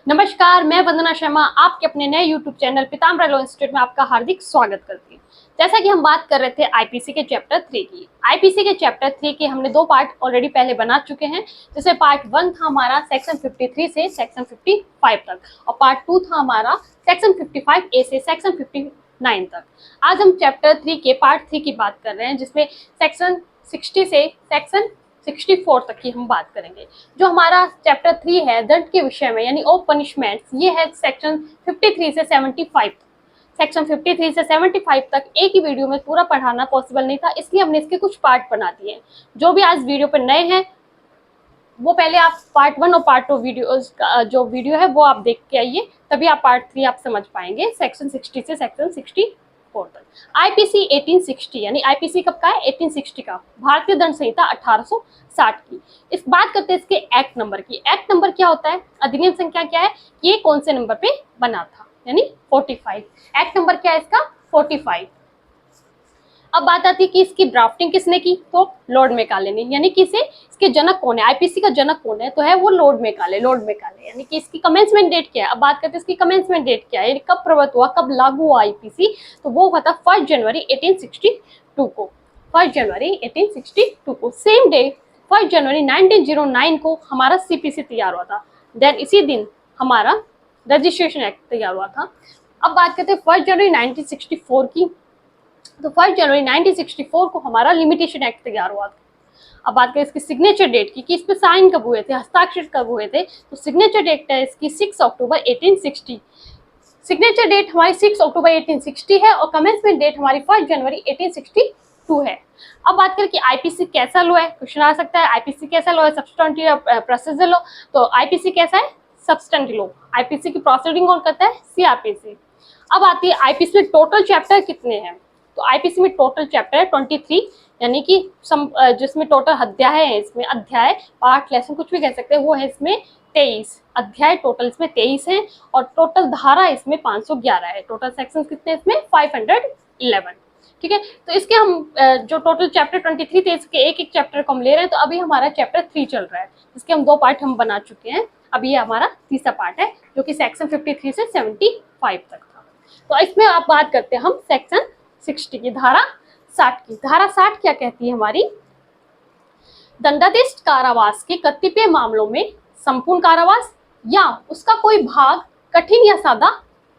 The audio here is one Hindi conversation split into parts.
नमस्कार, मैं वंदना शर्मा आपके अपने नए YouTube चैनल पीताम्बर लॉ इंस्टीट्यूट में आपका हार्दिक स्वागत करती हूँ। जैसा कि हम बात कर रहे थे आईपीसी के चैप्टर 3 की। आईपीसी के चैप्टर 3 के हमने दो पार्ट ऑलरेडी पहले बना चुके हैं। जैसे पार्ट 1 था हमारा सेक्शन 53 से सेक्शन 55 तक और पार्ट 2 था हमारा सेक्शन 55A से सेक्शन 59 तक। आज हम चैप्टर 3 के पार्ट 3 की बात कर रहे हैं, जिसमें सेक्शन 60 से सेक्शन 64 तक की हम बात करेंगे। जो हमारा चैप्टर 3 है दंड के विषय में यानी ऑफ पनिशमेंट्स, ये है सेक्शन 53 से 75 तक। सेक्शन 53 से 75 तक एक ही वीडियो में पूरा पढ़ाना पॉसिबल नहीं था, इसलिए हमने इसके कुछ पार्ट बना दिए हैं। जो भी आज वीडियो पर नए हैं वो पहले आप पार्ट 1 और पार्ट 2 वीडियोस का जो वीडियो है वो आप देख के आइए, तभी आप पार्ट 3 आप समझ पाएंगे सेक्शन 60 से सेक्शन 64 तक। आईपीसी 1860 यानी आईपीसी कब का है? 1860 का, भारतीय दंड संहिता 1860 की। इस बात करते हैं इसके एक्ट नंबर की। एक्ट नंबर क्या होता है? अधिनियम संख्या क्या है? ये कौन से नंबर पे बना था? यानी 45। एक्ट नंबर क्या है इसका? 45। अब बात आती है कि इसकी ड्राफ्टिंग किसने की? तो लॉर्ड मेकाले ने। यानी कि इसके जनक कौन है? आईपीसी का जनक कौन है? तो है वो लॉर्ड मेकाले। लॉर्ड मेकाले यानी कि इसकी कमेंसमेंट डेट क्या है? अब बात करते हैं इसकी कमेंसमेंट डेट क्या है, कब प्रवर्त हुआ, कब लागू हुआ आईपीसी? तो वो हुआ था 1 जनवरी 1862 को। 1 जनवरी 1862 को। सेम डे 1 जनवरी 1909 को हमारा सीपीसी तैयार हुआ था। देन इसी दिन हमारा रजिस्ट्रेशन एक्ट तैयार हुआ था। अब बात करते हैं 1 जनवरी 1964 की। तो 1 जनवरी 1964 को हमारा लिमिटेशन एक्ट तैयार हुआ था। अब बात करें इसकी सिग्नेचर डेट की कि इस पे साइन कब हुए थे, हस्ताक्षर कब हुए थे, तो सिग्नेचर डेट है इसकी 6 अक्टूबर 1860। सिग्नेचर डेट हमारी 6 अक्टूबर 1860 है और कमेंसमेंट डेट हमारी 1 जनवरी 1862 है। अब बात करें कि आईपीसी कैसा लॉ है? क्वेश्चन आ सकता है आईपीसी कैसा लॉ है? सब्सटेंटिव या प्रोसीजर लॉ? तो आईपीसी कैसा है? Substantive law. आईपीसी की प्रोसीडिंग कौन करता है? सीआरपीसी। अब आती है आईपीसी में टोटल चैप्टर कितने हैं? तो आईपीसी में टोटल चैप्टर है 23, यानी कि जिसमें टोटल अध्याय है, इसमें अध्याय पार्ट लेसन कुछ भी कह सकते हैं, वो है इसमें 23 अध्याय। टोटल इसमें 23 है और टोटल धारा इसमें 511 है। टोटल सेक्शंस कितने इसमें? 511। ठीक है, तो इसके हम जो टोटल चैप्टर 23 थे इसके एक एक चैप्टर को हम ले रहे हैं। तो अभी हमारा चैप्टर 3 चल रहा है, इसके हम दो पार्ट हम बना चुके हैं। अभी ये हमारा तीसरा पार्ट है जो कि सेक्शन 53 से 75 तक था। तो इसमें आप बात करते हैं हम सेक्शन 60 की, धारा 60 की। धारा 60 क्या कहती है हमारी? दंडादेश कारावास के कतिपय मामलों में संपूर्ण कारावास या उसका कोई भाग कठिन या सादा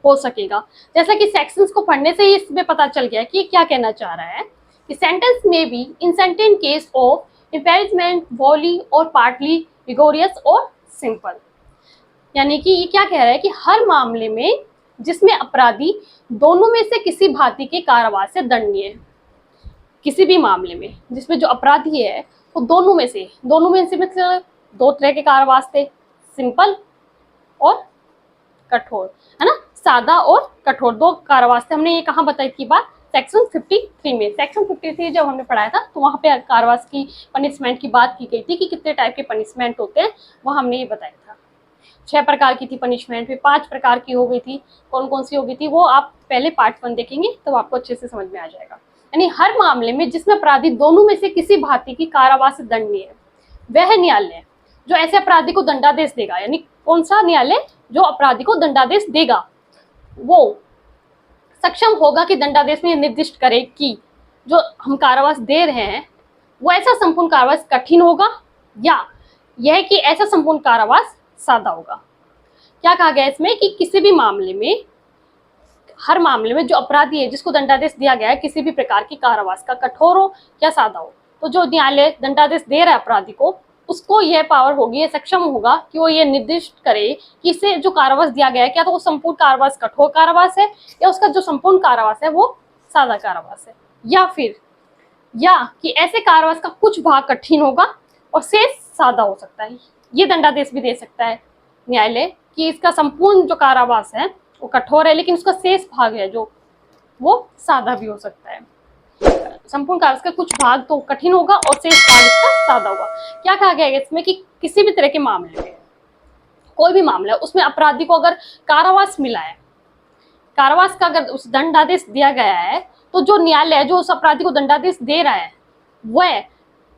हो सकेगा। जैसा कि सेक्शंस को पढ़ने से ही इसमें पता चल गया कि क्या कहना चाह रहा है कि सेंटेंस में भी in certain case of imprisonment wholly और पार्टली रिगोरियस और सिंपल। यानी कि ये क्या कह रहा है कि हर मामले में जिसमें अपराधी दोनों में से किसी भांति के कारावास से दंडनीय है, किसी भी मामले में जिसमें जो अपराधी है वो दोनों में से मतलब दो तरह के कारावास थे, सिंपल और कठोर, है ना, सादा और कठोर, दो कारावास थे। हमने ये कहाँ बताई थी बात? सेक्शन 53 में। सेक्शन 53 जब हमने पढ़ाया था तो वहाँ पे कारावास की पनिशमेंट की बात की गई थी कि कितने टाइप के पनिशमेंट होते हैं, वहाँ हमने ये बताया था। 6 प्रकार की थी पनिशमेंट, फिर 5 प्रकार की हो गई थी। कौन कौन सी हो गई थी वो आप पहले पार्ट 1 देखेंगे तो आपको अच्छे से समझ में आ जाएगा। यानी हर मामले में जिसमें अपराधी दोनों में से किसी भांति की कारावास से दंडनीय है, वह न्यायालय जो ऐसे अपराधी को दंडादेश देगा, यानी कौन सा न्यायालय जो अपराधी को दंडादेश देगा वो सक्षम होगा कि दंडादेश में निर्दिष्ट करे कि जो हम कारावास दे रहे हैं वो ऐसा संपूर्ण कारावास कठिन होगा या यह कि ऐसा संपूर्ण कारावास सादा होगा। क्या कहा गया इसमें कि किसी भी मामले में, हर मामले में जो अपराधी है जिसको दंडादेश दिया गया है किसी भी प्रकार की कारावास का, कठोर हो या सादा हो, तो जो न्यायालय दंडादेश दे रहा है अपराधी को, उसको यह पावर होगी, ये सक्षम होगा कि वो ये निर्दिष्ट करे कि इसे जो कारावास दिया गया है क्या तो वो संपूर्ण कारावास कठोर कारावास है या उसका जो संपूर्ण कारावास है वो सादा कारावास है, या फिर कि ऐसे कारावास का कुछ भाग कठिन होगा और शेष सादा हो सकता है। ये दंडादेश भी दे सकता है न्यायालय कि इसका संपूर्ण जो कारावास है वो कठोर है लेकिन उसका शेष भाग है जो वो सादा भी हो सकता है। संपूर्ण कारावास का कुछ भाग तो कठिन होगा और शेष भाग इसका सादा होगा। क्या कहा गया है इसमें कि किसी भी तरह के मामले में, कोई भी मामला है उसमें अपराधी को अगर कारावास मिला है, कारावास का अगर उस दंडादेश दिया गया है, तो जो न्यायालय जो उस अपराधी को दंडादेश दे रहा है वह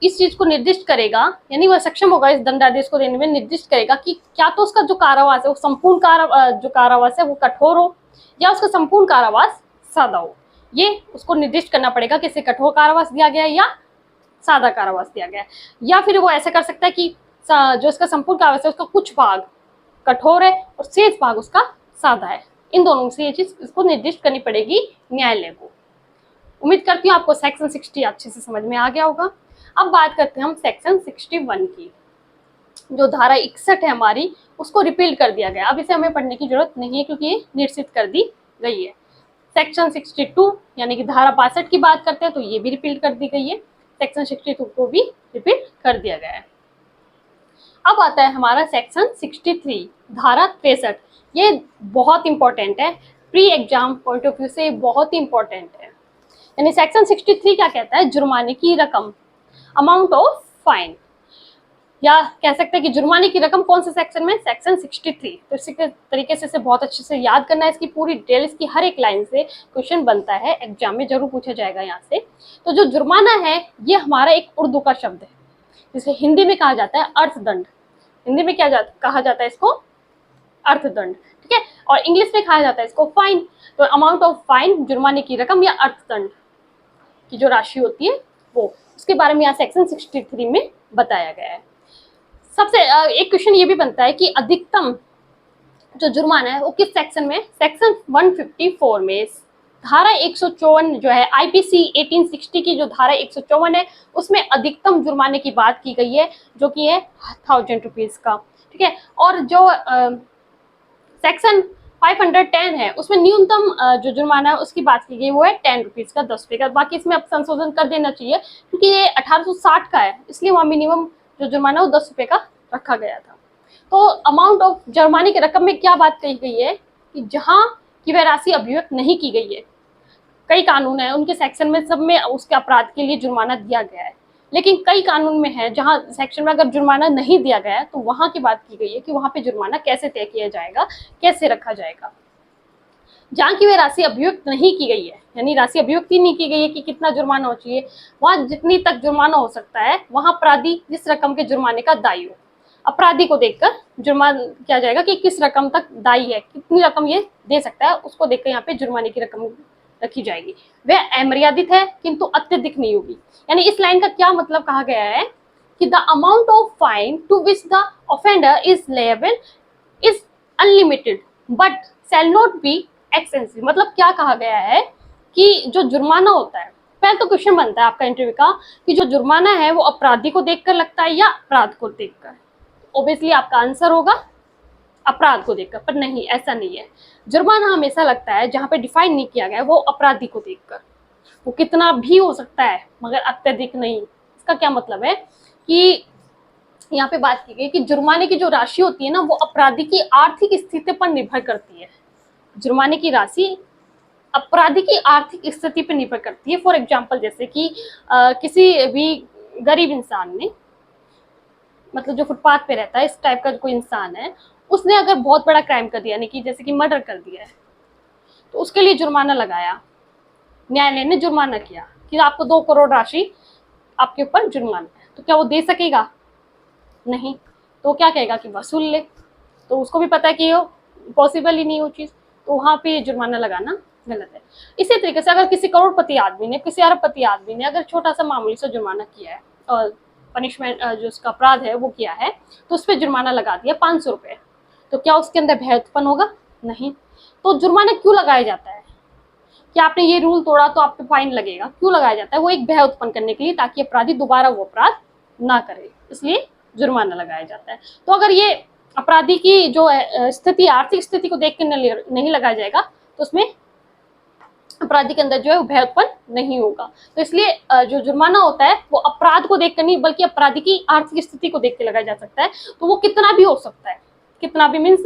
इस चीज को निर्दिष्ट करेगा, यानी वह सक्षम होगा इस दंडादेश को देने में, निर्दिष्ट करेगा कि क्या तो उसका जो कारावास है वो संपूर्ण जो कारावास है वो कठोर हो या उसका संपूर्ण कारावास सादा हो। ये उसको निर्दिष्ट करना पड़ेगा कि इसे कठोर कारावास दिया गया है या सादा कारावास दिया गया है। या फिर वो ऐसा कर सकता है कि जो इसका संपूर्ण कारावास है उसका कुछ भाग कठोर है और शेष भाग उसका सादा है। इन दोनों से ये चीज इसको निर्दिष्ट करनी पड़ेगी न्यायालय को। उम्मीद करती हूँ आपको सेक्शन 60 अच्छे से समझ में आ गया होगा। अब बात करते हैं हम सेक्शन 61 की। जो धारा 61 है हमारी, उसको रिपील कर दिया गया। अब इसे हमें पढ़ने की जरूरत नहीं है क्योंकि ये निश्चित कर दी गई है। सेक्शन 62 यानी कि धारा 62 की बात करते हैं तो ये भी रिपील कर दी गई है। सेक्शन 62 को भी रिपील कर दिया गया है। अब आता है हमारा सेक्शन 63 धारा 63। ये बहुत इंपॉर्टेंट है, pre exam point of view से बहुत ही इंपॉर्टेंट है। यानी सेक्शन 63 क्या कहता है, जुर्माने की रकम, अमाउंट ऑफ फाइन, या कह सकते हैं कि जुर्माने की रकम कौन से सेक्शन में, सेक्शन 63। तो इसी के तरीके से इसे बहुत अच्छे से याद करना है। इसकी पूरी डिटेल, इसकी हर एक लाइन से क्वेश्चन बनता है, एग्जाम में जरूर पूछा जाएगा यहाँ से। तो जो जुर्माना है ये हमारा एक उर्दू का शब्द है जिसे हिंदी में कहा जाता है अर्थदंड। हिंदी में क्या कहा जाता है इसको, अर्थदंड, ठीक है। और इंग्लिश में कहा जाता है इसको फाइन। तो अमाउंट ऑफ फाइन, जुर्माने की रकम या अर्थदंड की जो राशि होती है वो, उसके बारे में यहाँ सेक्शन 63 में बताया गया है। सबसे एक क्वेश्चन ये भी बनता है कि अधिकतम जो जुर्माना है वो किस सेक्शन में, सेक्शन 154 में। धारा 154 जो है आईपीसी 1860 की जो धारा 154 है उसमें अधिकतम जुर्माने की बात की गई है जो कि है 1000 रुपीज का, ठीक है। और जो सेक्शन 510 है उसमें न्यूनतम जो जुर्माना है उसकी बात की गई वो है 10 रुपीज का, 10 रुपये का। बाकी इसमें अब संशोधन कर देना चाहिए क्योंकि ये 1860 का है, इसलिए वहाँ मिनिमम जो जुर्माना है वो 10 रुपये का रखा गया था। तो अमाउंट ऑफ जुर्माने की रकम में क्या बात कही गई है कि जहाँ की वह राशि अभिव्यक्त नहीं की गई है, कई कानून है उनके सेक्शन में सब में उसके अपराध के लिए जुर्माना दिया गया है, लेकिन कई कानून में है जहां सेक्शन में अगर जुर्माना नहीं दिया गया है तो वहां की बात की गई है कि वहां पे जुर्माना कैसे तय किया जाएगा, कैसे रखा जाएगा। जहाँ की वह राशि अभियुक्त नहीं की गई है, यानी राशि अभियुक्त ही नहीं की गई है कि कितना जुर्माना हो चाहिए, वहां जितनी तक जुर्माना हो सकता है वहां अपराधी जिस रकम के जुर्माने का दायी हो, अपराधी को देखकर जुर्माना किया जाएगा कि किस रकम तक दायी है, कितनी रकम ये दे सकता है, उसको देखकर यहाँ पे जुर्माने की रकम रखी जाएगी। वह अमर्यादित है किंतु अत्यधिक नहीं होगी। यानी इस लाइन का क्या मतलब कहा गया है कि the amount of fine to which the offender is liable is unlimited but shall not be extensive. मतलब क्या कहा गया है कि जो जुर्माना होता है, पहले तो क्वेश्चन बनता है आपका इंटरव्यू का कि जो जुर्माना है वो अपराधी को देखकर लगता है या अपराध को देखकर। ऑब्वियसली आपका आंसर होगा अपराध को देखकर, पर नहीं, ऐसा नहीं है। जुर्माना हमेशा लगता है जहां पे डिफाइन नहीं किया गया है वो अपराधी को देखकर, वो कितना भी हो सकता है मगर अत्यधिक नहीं। इसका क्या मतलब है कि यहाँ पे बात की गई कि जुर्माने की जो राशि होती है ना वो अपराधी की आर्थिक स्थिति पर निर्भर करती है। जुर्माने की राशि अपराधी की आर्थिक स्थिति पर निर्भर करती है। फॉर एग्जाम्पल जैसे कि किसी भी गरीब इंसान ने, मतलब जो फुटपाथ पे रहता है इस टाइप का कोई इंसान है, उसने अगर बहुत बड़ा क्राइम कर दिया, यानी कि जैसे कि मर्डर कर दिया है, तो उसके लिए जुर्माना लगाया, न्यायालय ने जुर्माना किया कि आपको 2 करोड़ राशि आपके ऊपर जुर्माना है, तो क्या वो दे सकेगा? नहीं। तो क्या कहेगा कि वसूल ले। तो उसको भी पता है कि वो पॉसिबल ही नहीं वो चीज़, तो वहाँ पे जुर्माना लगाना गलत है। इसी तरीके से अगर किसी करोड़पति आदमी ने, किसी अरबपति आदमी ने अगर छोटा सा मामूली सा जुर्माना किया है और पनिशमेंट जो उसका अपराध है वो किया है, तो उस पर जुर्माना लगा दिया 500 रुपये, तो क्या उसके अंदर भय उत्पन्न होगा? नहीं। तो जुर्माना क्यों लगाया जाता है? कि आपने ये रूल तोड़ा तो आप पे फाइन लगेगा, क्यों लगाया जाता है? वो एक भय उत्पन्न करने के लिए, ताकि अपराधी दोबारा वो अपराध ना करे, इसलिए जुर्माना लगाया जाता है। तो अगर ये अपराधी की जो स्थिति, आर्थिक स्थिति को देख कर नहीं लगाया जाएगा तो उसमें अपराधी के अंदर जो है वो भय उत्पन्न नहीं होगा। तो इसलिए जो जुर्माना होता है वो अपराध को देखकर नहीं बल्कि अपराधी की आर्थिक स्थिति को देख के लगाया जा सकता है। तो वो कितना भी हो सकता है, कितना भी मीन्स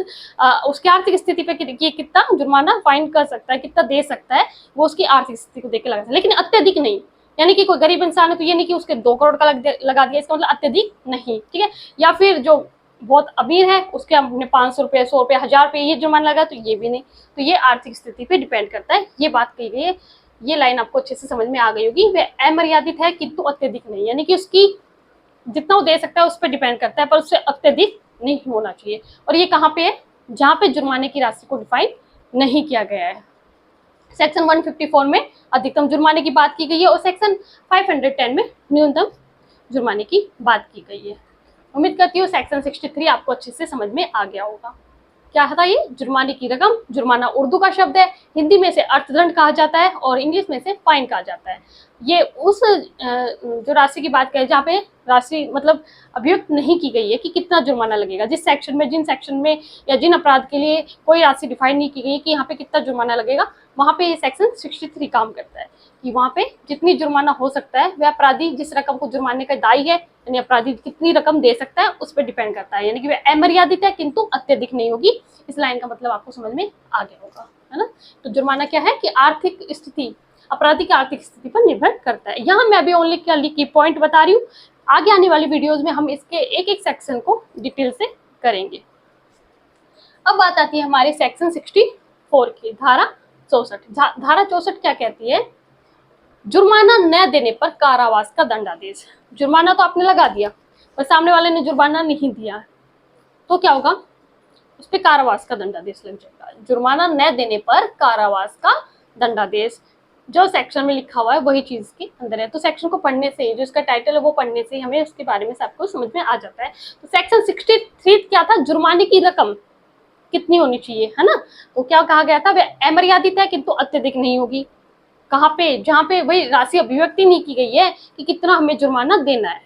उसकी आर्थिक स्थिति पे कि कितना जुर्माना फाइन कर सकता है, कितना दे सकता है, वो उसकी आर्थिक स्थिति को देख के लगा सकता है, लेकिन अत्यधिक नहीं। यानी कि कोई गरीब इंसान है तो ये नहीं कि उसके 2 करोड़ का लगा दिया, इसका मतलब अत्यधिक नहीं, ठीक है। या फिर जो बहुत अमीर है उसके हमने 500 रुपये, 100 रुपये, 1000 रुपये ये जुर्माना लगा, तो ये भी नहीं। तो ये आर्थिक स्थिति पे डिपेंड करता है, ये बात कही गई है ये लाइन आपको अच्छे से समझ में आ गई होगी। वह अमर्यादित है किंतु अत्यधिक नहीं, यानी कि उसकी जितना वो दे सकता है उस पर डिपेंड करता है, पर उससे अत्यधिक नहीं होना चाहिए। और ये कहाँ पे है? जहाँ पे जुर्माने की राशि को डिफाइन नहीं किया गया है। सेक्शन 154 में अधिकतम जुर्माने की बात की गई है और सेक्शन 510 में न्यूनतम जुर्माने की बात की गई है। उम्मीद करती हूँ सेक्शन 63 आपको अच्छे से समझ में आ गया होगा। क्या था ये? जुर्माने की रकम। जुर्माना उर्दू का शब्द है, हिंदी में से अर्थदंड कहा जाता है और इंग्लिश में से फाइन कहा जाता है। ये उस जो राशि की बात करें जहाँ पे राशि मतलब अभियुक्त नहीं की गई है कि कितना जुर्माना लगेगा, जिस सेक्शन में, जिन सेक्शन में या जिन अपराध के लिए कोई राशि डिफाइन नहीं की गई कि यहाँ पे कितना जुर्माना लगेगा, वहाँ पे ये सेक्शन 63 काम करता है कि वहाँ पे जितनी जुर्माना हो सकता है वह अपराधी जिस रकम को जुर्माने का दायी है, यानी अपराधी कितनी रकम दे सकता है उस पर डिपेंड करता है, यानी कि वह अमर्यादित है किंतु अत्यधिक नहीं होगी। इस लाइन का मतलब आपको समझ में आ गया होगा, है ना। तो जुर्माना क्या है कि आर्थिक स्थिति, अपराधी की आर्थिक स्थिति पर निर्भर करता है। यहाँ मैं अभी ओनली की पॉइंट बता रही हूँ, आगे आने वाली वीडियोज में हम इसके एक एक सेक्शन को डिटेल से करेंगे। अब बात आती है हमारे सेक्शन 64 की, धारा 64। धारा 64 क्या कहती है? जुर्माना न देने पर कारावास का दंडादेश। जुर्माना तो आपने लगा दिया पर सामने वाले ने जुर्माना नहीं दिया तो क्या होगा? उस पर कारावास का दंडादेश लग जाएगा। जुर्माना न देने पर कारावास का दंडादेश, जो सेक्शन में लिखा हुआ है वही चीज के अंदर है। तो सेक्शन को पढ़ने से, जो इसका टाइटल है वो पढ़ने से हमें उसके बारे में सबको समझ में आ जाता है। तो सेक्शन 63 क्या था? जुर्माने की रकम कितनी होनी चाहिए, है ना। तो क्या कहा गया था? वह अमर्यादित है किंतु अत्यधिक नहीं होगी। कहाँ पे? जहाँ पे वही राशि अभिव्यक्ति नहीं की गई है कि कितना हमें जुर्माना देना है,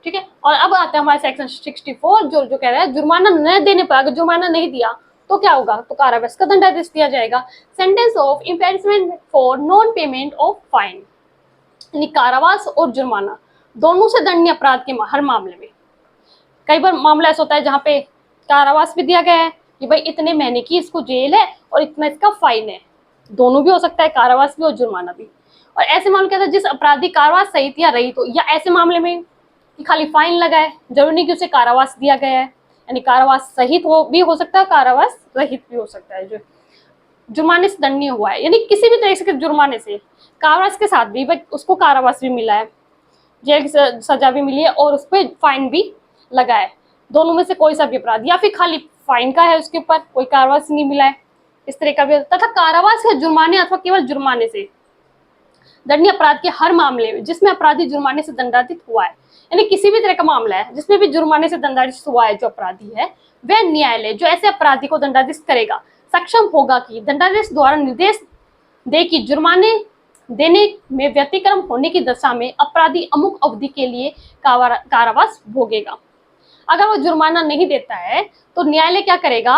ठीक है। और अब आता है हमारे सेक्शन 64 जो कह रहा है जुर्माना न देने पर, अगर जुर्माना नहीं दिया तो क्या होगा? तो कारावास का दंडादेश दिया जाएगा। Sentence of imprisonment for non payment of fine, यानी कारावास और जुर्माना दोनों से दंडनीय अपराध के हर मामले में। कई बार मामला ऐसा होता है जहाँ पे कारावास भी दिया गया है कि भाई इतने महीने की इसको जेल है और इतना इसका फाइन है, दोनों भी हो सकता है, कारावास भी और जुर्माना भी। और ऐसे मामले क्या था? जिस अपराधी कारावास सहित या रहित हो, या ऐसे मामले में कि खाली फाइन लगा है, जरूरी नहीं कि उसे कारावास दिया गया है, यानी कारावास सहित वो भी हो सकता है, कारावास रहित भी हो सकता है। जो जुर्माने से दंडनीय हुआ है, यानी किसी भी तरह के जुर्माने से, कारावास के साथ भी, भाई उसको कारावास भी मिला है, जेल की सजा भी मिली है और उस पर फाइन भी लगा है, दोनों में से कोई सा भी अपराध, या फिर खाली फाइन का है उसके ऊपर कोई कारावास नहीं मिला है, इस तरह का भी। तथा कारावास या जुर्माने अथवा केवल जुर्माने से दंडनीय अपराध के हर मामले में जिसमें अपराधी जुर्माने से दंडाधित हुआ है, यानी किसी भी तरह का मामला है जिसमें भी जुर्माने से दंडाधित हुआ है जो अपराधी है, वह न्यायालय जो ऐसे अपराधी को दंडाधित करेगा सक्षम होगा कि दंडाधीश द्वारा निर्देश दे कि जुर्माने देने में व्यतिक्रम होने की दशा में अपराधी अमुक अवधि के लिए कारावास भोगेगा। अगर वो जुर्माना नहीं देता है तो न्यायालय क्या करेगा?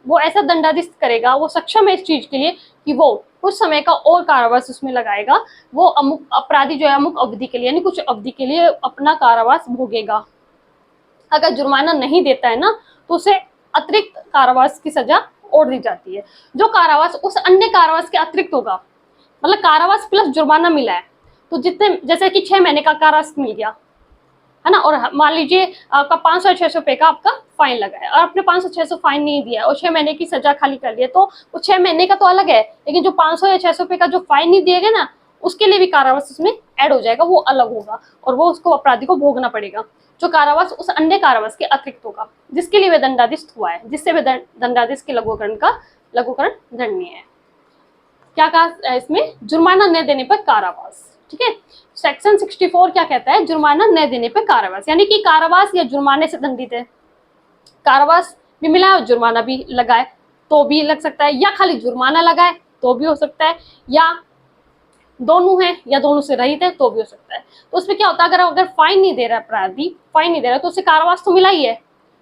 वो ऐसा दंडाधीश करेगा, वो सक्षम है इस चीज के लिए कि वो कुछ समय का और कारावास उसमें लगाएगा। वो अमुक अपराधी जो है अमुक अवधि के लिए, यानी कुछ अवधि के लिए अपना कारावास भोगेगा। अगर जुर्माना नहीं देता है ना तो उसे अतिरिक्त कारावास की सजा और दी जाती है, जो कारावास उस अन्य कारावास के अतिरिक्त होगा। मतलब कारावास प्लस जुर्माना मिला है तो जितने, जैसे कि 6 महीने का कारावास मिल गया, है ना, और मान लीजिए आपका 500 600 रुपए का आपका फाइन लगा है और आपने 500 600 फाइन नहीं दिया और 6 महीने की सजा खाली कर ली है, तो वो 6 महीने का तो अलग है, लेकिन जो 500 या 600 रुपए का जो फाइन नहीं दिया गया ना, उसके लिए भी कारावास उसमें ऐड हो जाएगा, वो अलग होगा और वो उसको अपराधी को भोगना पड़ेगा, जो कारावास उस अन्य कारावास के अतिरिक्त होगा जिसके लिए वे दंडाधीश हुआ है, जिससे वे दंडाधीश के लघुकरण दंडनीय है। क्या कहा इसमें? जुर्माना न देने पर कारावास, ठीक है। सेक्शन 64 क्या कहता है? जुर्माना न देने पर कारावास, यानी कि कारावास या जुर्माने से दंडित है, कारावास भी मिला है और जुर्माना भी लगा है तो भी लग सकता है, या खाली जुर्माना लगा है तो भी हो सकता है, या दोनों है या दोनों से रहित है तो भी हो सकता है। तो उसमें क्या होता है? अगर फाइन नहीं दे रहा है अपराधी, फाइन नहीं दे रहा तो उसे कारावास तो मिला ही है,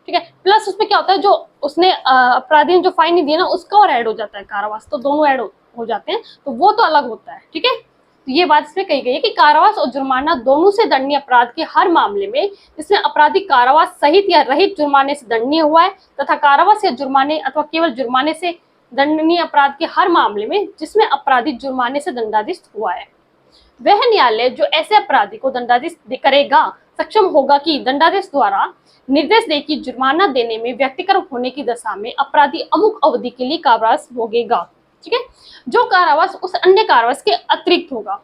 ठीक है। प्लस उसमें क्या होता है? जो उसने अपराधी ने जो फाइन नहीं दिया ना उसका और ऐड हो जाता है कारावास, तो दोनों ऐड हो जाते हैं, तो वो तो अलग होता है, ठीक है। तो ये बात इसमें कही गई है कि कारावास और जुर्माना दोनों से दंडनीय अपराध के हर मामले में जिसमें अपराधी कारावास सहित या रहित जुर्माने से दंडनीय हुआ है, तथा कारावास या जुर्माने अथवा केवल जुर्माने से दंडनीय अपराध के हर मामले में जिसमें अपराधी जुर्माने से दंडाधीश हुआ है, वह न्यायालय जो ऐसे अपराधी को दंडाधीश करेगा सक्षम होगा कि दंडाधीश द्वारा निर्देश दे कि जुर्माना देने में व्यतिक्रम होने की दशा में अपराधी अमुक अवधि के लिए कारावास भोगेगा। ठीक है। जो कारावास उस अन्य कारावास के अतिरिक्त होगा,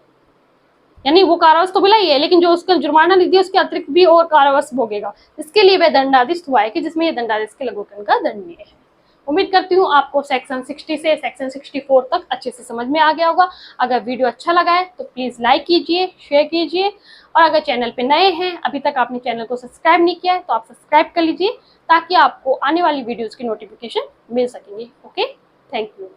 यानी वो कारावास तो मिला ही है, लेकिन जो उसका जुर्माना नहीं दिया उसके अतिरिक्त भी और कारावास भोगेगा, इसके लिए वह दंडादेश हुआ है कि जिसमें ये दंडादेश के लागू करने का दंडनीय है। उम्मीद करती हूँ आपको सेक्शन 60 से सेक्शन 64 तक अच्छे से समझ में आ गया होगा। अगर वीडियो अच्छा लगा है तो प्लीज लाइक कीजिए, शेयर कीजिए, और अगर चैनल पे नए हैं, अभी तक आपने चैनल को सब्सक्राइब नहीं किया है तो आप सब्सक्राइब कर लीजिए, ताकि आपको आने वाली वीडियोस की नोटिफिकेशन मिल सकेंगे। Okay, thank you.